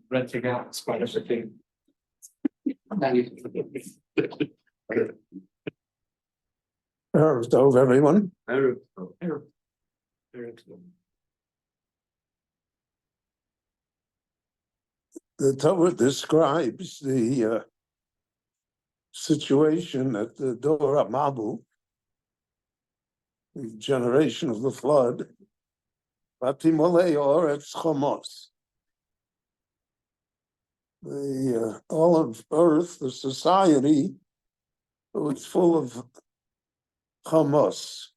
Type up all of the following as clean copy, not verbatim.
Renting out Spanish thing. Tov, everyone. The Torah describes the situation at the Dor HaMabul, the generation of the flood. Vatimolei Oretz Chomos. The all of earth, the society, was full of Chomos.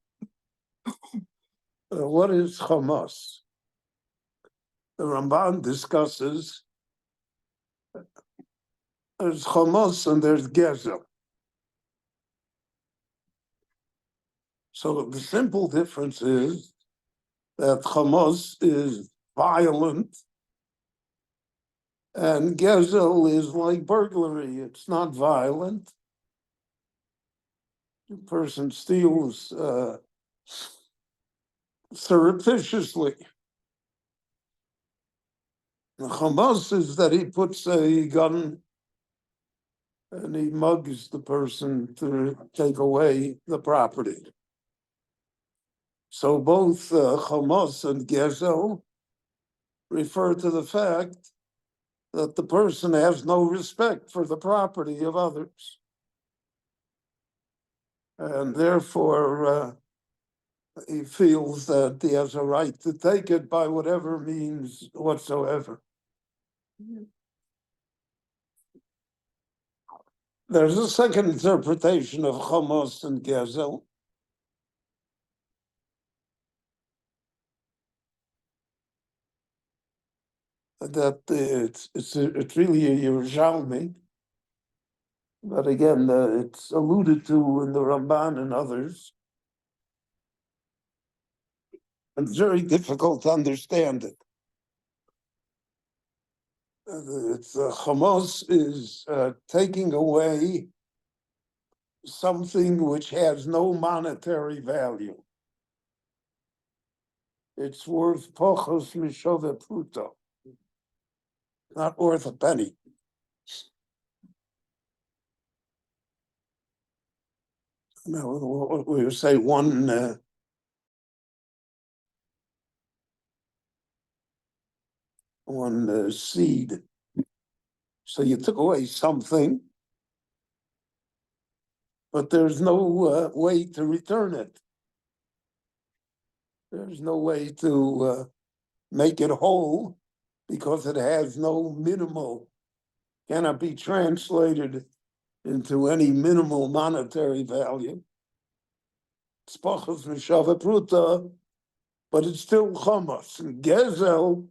What is Chomos? The Ramban discusses there's Chomos and there's Gezel. So the simple difference is that Chomos is violent and Gezel is like burglary. It's not violent. The person steals surreptitiously. The Chomos is that he puts a gun and he mugs the person to take away the property. So both Chomos and Gezel refer to the fact that the person has no respect for the property of others. And therefore, he feels that he has a right to take it by whatever means whatsoever. There's a second interpretation of Chomos and Gezel. That it's really a Yerushalmi, but again, it's alluded to in the Ramban and others. It's very difficult to understand it. Chomos is taking away something which has no monetary value. It's worth pochos mishove pruto, not worth a penny. Now, we say one seed. So you took away something, but there's no way to return it. There's no way to make it whole because it has no minimal, cannot be translated into any minimal monetary value. It's pachos mishava pruta, but it's still chomos. And Gezel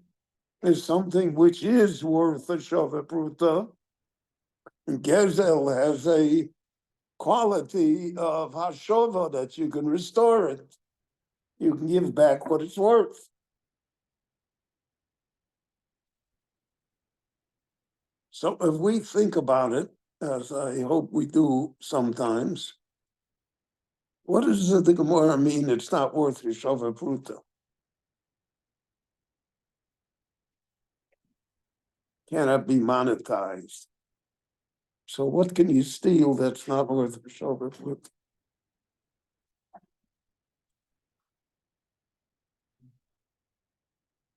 is something which is worth a shava pruta. And Gezel has a quality of hashova that you can restore it. You can give back what it's worth. So if we think about it, as I hope we do sometimes, what does the Gemara mean it's not worth Yeshava Pruta? Cannot be monetized. So what can you steal that's not worth Yeshava Pruta?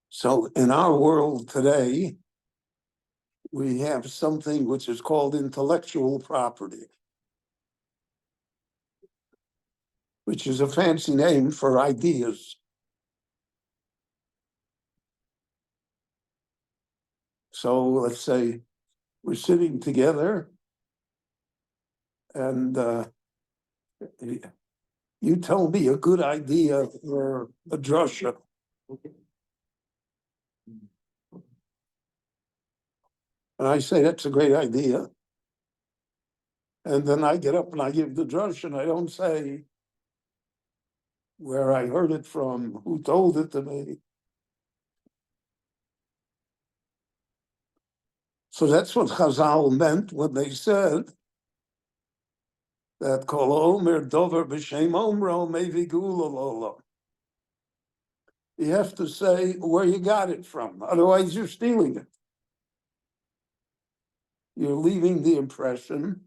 So in our world today, we have something which is called intellectual property, which is a fancy name for ideas. So let's say we're sitting together and you tell me a good idea for a drasha. And I say, that's a great idea. And then I get up and I give the drush and I don't say where I heard it from, who told it to me. So that's what Chazal meant when they said that Kol Omer Dover B'Shem Omro Mevigula Lolo. You have to say where you got it from, otherwise you're stealing it. You're leaving the impression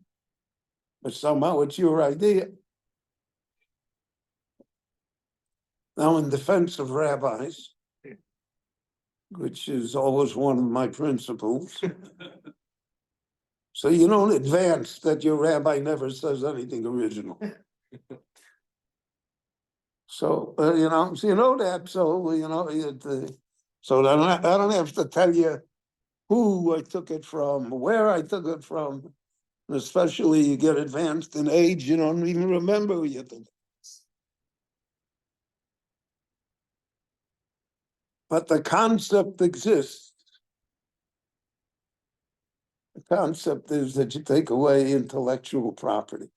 that somehow it's your idea. Now, in defense of rabbis, which is always one of my principles, so you don't advance that your rabbi never says anything original. So, so you know that, so, so I don't have to tell you who I took it from, where I took it from, and especially you get advanced in age, you don't even remember who you took it. But the concept exists. The concept is that you take away intellectual property.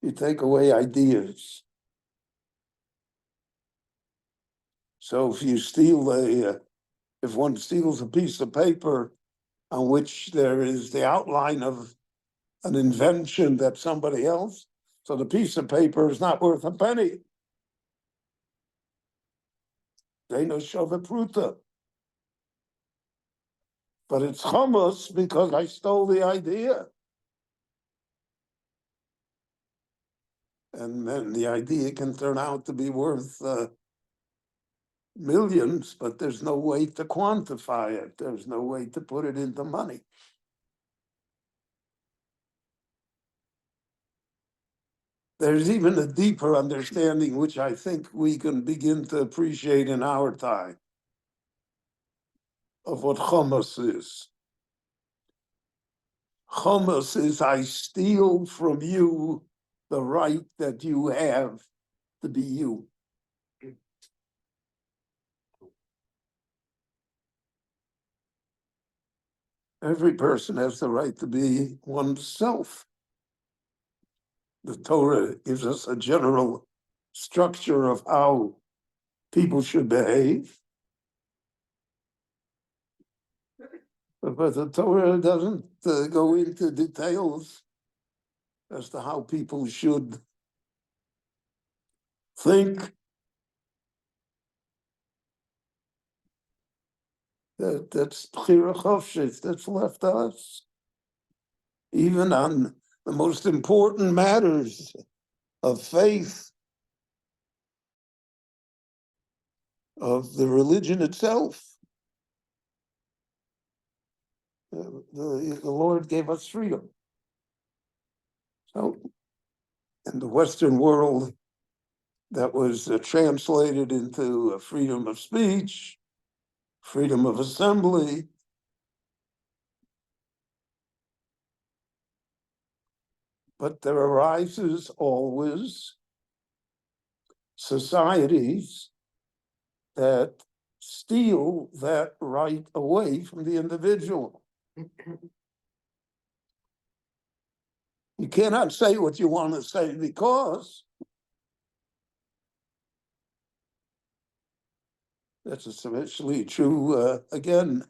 You take away ideas. So if you steal if one steals a piece of paper on which there is the outline of an invention that somebody else, so the piece of paper is not worth a penny. They no shove pruta. But it's hummus because I stole the idea. And then the idea can turn out to be worth millions, but there's no way to quantify it. There's no way to put it into money. There's even a deeper understanding, which I think we can begin to appreciate in our time, of what hummus is. Hummus is I steal from you the right that you have to be you. Every person has the right to be oneself. The Torah gives us a general structure of how people should behave. But the Torah doesn't go into details as to how people should think. That's bchira chofshis, that's left to us. Even on the most important matters of faith, of the religion itself, the Lord gave us freedom. So, in the Western world, that was translated into freedom of speech, freedom of assembly. But there arises always societies that steal that right away from the individual. You cannot say what you want to say because that's especially true, again,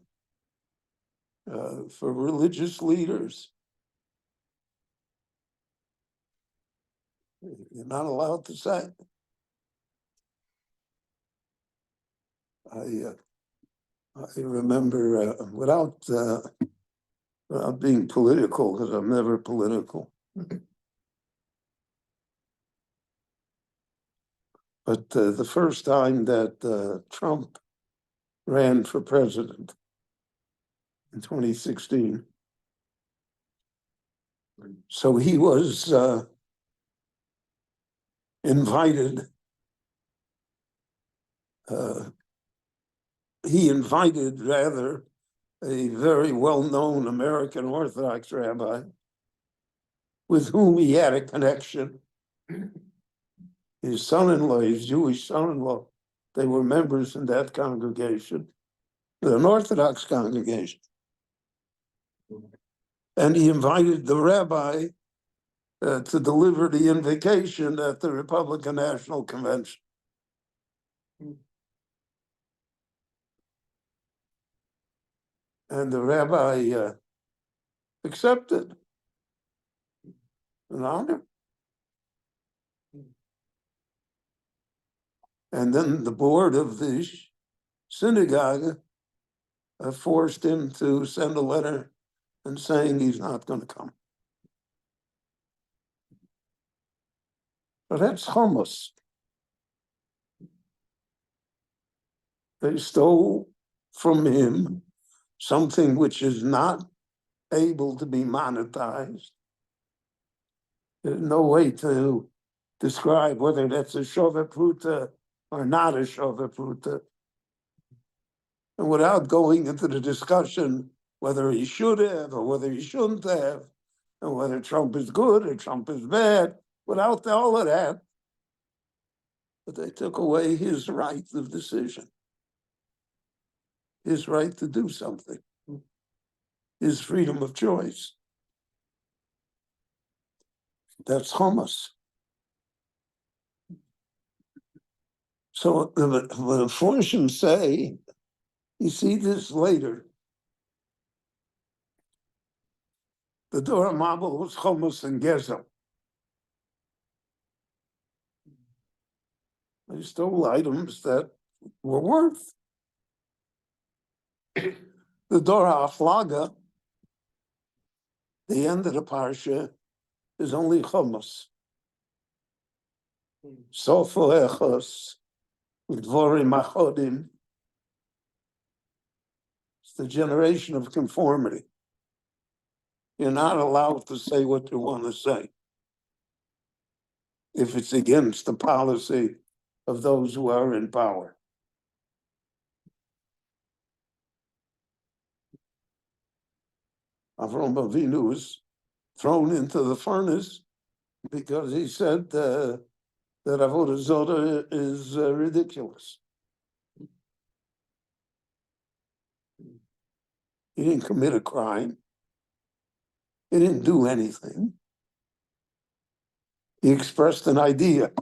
for religious leaders. You're not allowed to say. I remember, without being political, because I'm never political, but the first time that Trump ran for president in 2016, so he was invited. He invited, rather, a very well-known American Orthodox rabbi with whom he had a connection. His son-in-law, his Jewish son-in-law, they were members in that congregation, an Orthodox congregation. And he invited the rabbi to deliver the invocation at the Republican National Convention. And the rabbi accepted an honor. And then the board of the synagogue forced him to send a letter and saying he's not going to come. But that's hummus. They stole from him something which is not able to be monetized. There's no way to describe whether that's a shova pruta or not a shova pruta. And without going into the discussion whether he should have or whether he shouldn't have, and whether Trump is good or Trump is bad, without all of that, but they took away his right of decision, his right to do something, his freedom of choice. That's hummus. So the Forshim say, you see this later. The Dora Mabel was hummus and gezel. They stole items that were worth. The Dora Aflaga, the end of the parsha, is only hummus. Sofo echos, dvorim achodim. It's the generation of conformity. You're not allowed to say what you want to say if it's against the policy of those who are in power. Avram Avinu was thrown into the furnace because he said that Avodah Zarah is ridiculous. He didn't commit a crime. He didn't do anything. He expressed an idea.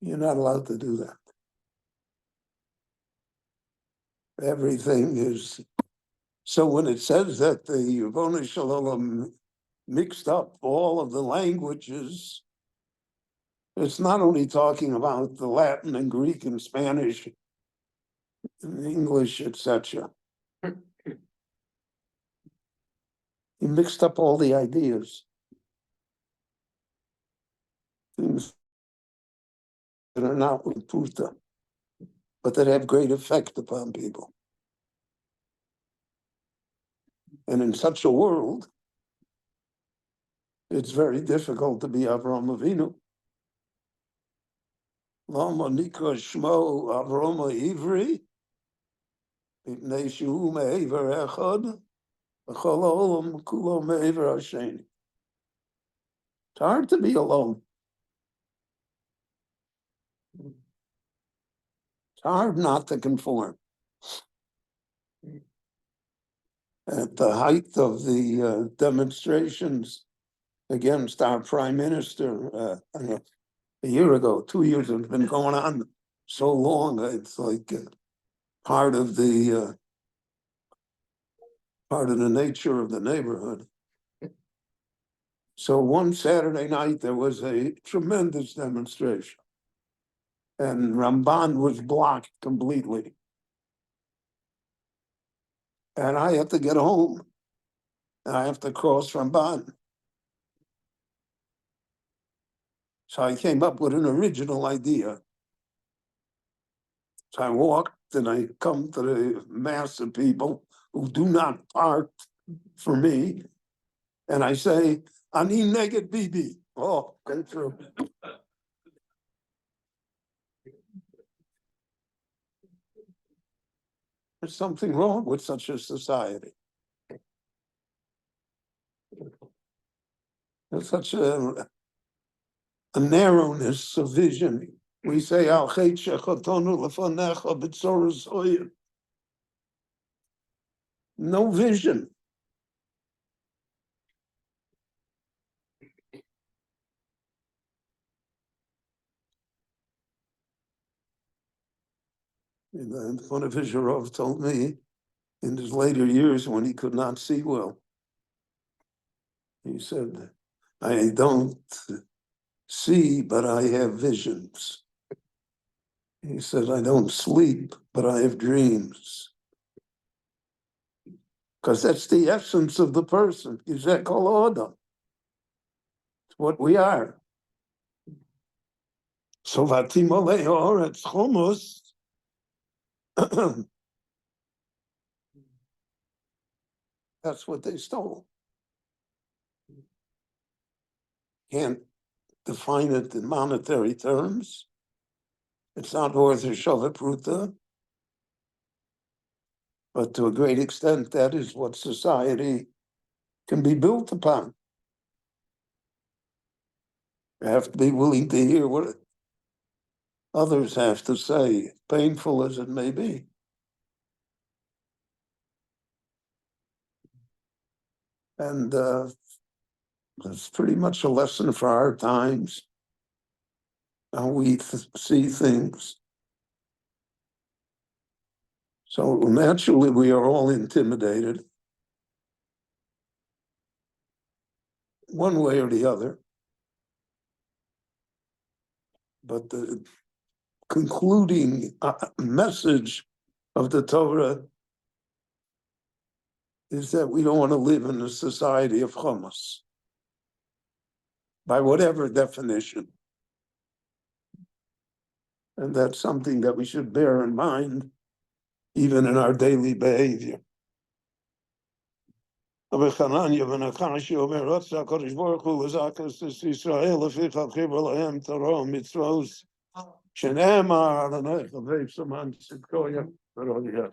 You're not allowed to do that. Everything is. So when it says that the Yevonah Shalom mixed up all of the languages, it's not only talking about the Latin and Greek and Spanish and English, etc. He mixed up all the ideas. Things that are not with Puta, but that have great effect upon people. And in such a world, it's very difficult to be Avram Avinu. Lama nikra shmo Avram Ivri, mipnei shehu me'ever echad, v'chol ha'olam kulo me'ever hasheni. It's hard to be alone. It's hard not to conform. At the height of the demonstrations against our prime minister, a year ago, 2 years, it's been going on so long. It's like part of the nature of the neighborhood. So one Saturday night there was a tremendous demonstration, and Ramban was blocked completely. And I have to get home, and I have to cross Ramban. So I came up with an original idea. So I walked and I come to the mass of people who do not park for me, and I say, Ani neged Bibi. Oh, go through. There's something wrong with such a society. There's such a narrowness of vision. We say, Al chet shechatonu lefanecha b'tzoros hoyer. No vision. And one of his Rav told me in his later years when he could not see well, he said, I don't see, but I have visions. He said, I don't sleep, but I have dreams. Because that's the essence of the person. Is that called Adam? It's what we are. So Vatimolei Oretz Chomos. That's what they stole. Can't define it in monetary terms. It's not worth a Shavapruta. But to a great extent, that is what society can be built upon. You have to be willing to hear what others have to say, painful as it may be. And that's pretty much a lesson for our times, how we see things. So naturally, we are all intimidated, one way or the other. But the concluding message of the Torah is that we don't want to live in a society of Hamas, by whatever definition. And that's something that we should bear in mind, even in our daily behavior. Rabbi Chananya ben Akashi Omer Ratzah HaKadosh Baruch Hu L'zakas Yisrael Leficha Chibur Lahem Torah Mitzvos Shene'emar Adonai Chavei Saman Tzidkoya V'Rodiah.